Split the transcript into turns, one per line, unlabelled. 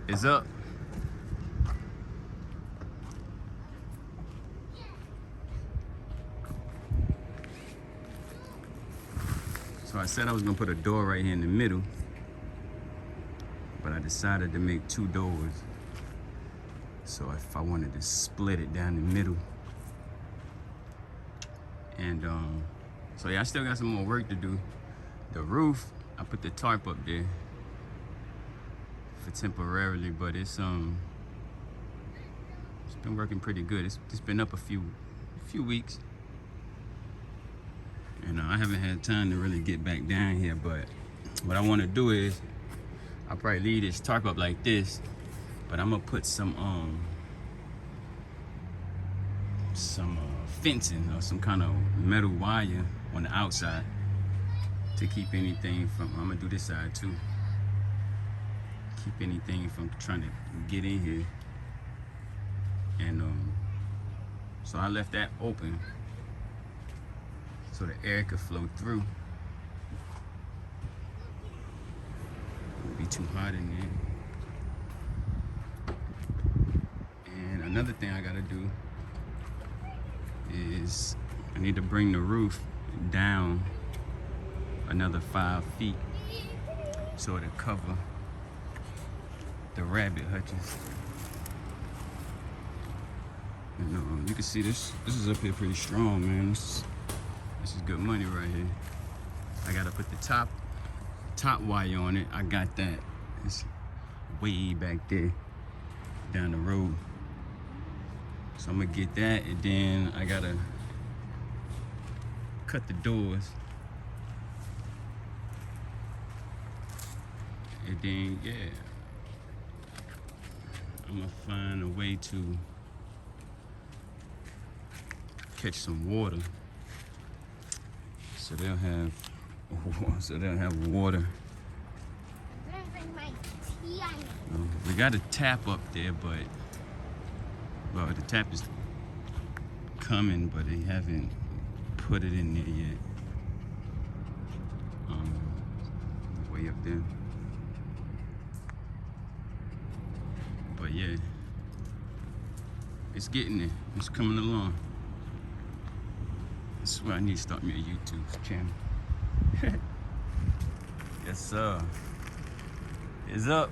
is up. So I said I was gonna put a door right here in the middle, but I decided to make 2 doors. So if I wanted to split it down the middle. And so yeah, I still got some more work to do. The roof, I put the tarp up there for temporarily, but it's been working pretty good. It's been up a few weeks, and I haven't had time to really get back down here. But what I want to do is I'll probably leave this tarp up like this, but I'm gonna put some fencing or some kind of metal wire on the outside to keep anything from, I'm gonna do this side too, keep anything from trying to get in here. And so I left that open so the air could flow through. It won't be too hot in there. And another thing I gotta do is I need to bring the roof down another 5 feet so it'll cover the rabbit hutches. And you can see this is up here pretty strong, man. This is good money right here. I gotta put the top wire on it. I got that. It's way back there down the road. So I'm gonna get that, and then I gotta cut the doors. And then, yeah, I'm gonna find a way to catch some water. So they'll have water. We got a tap up there, but well, the tap is coming, but they haven't put it in there yet. Way up there. But yeah, it's getting there. It's coming along. I swear I need to start me a YouTube channel. Yes, sir. It's up.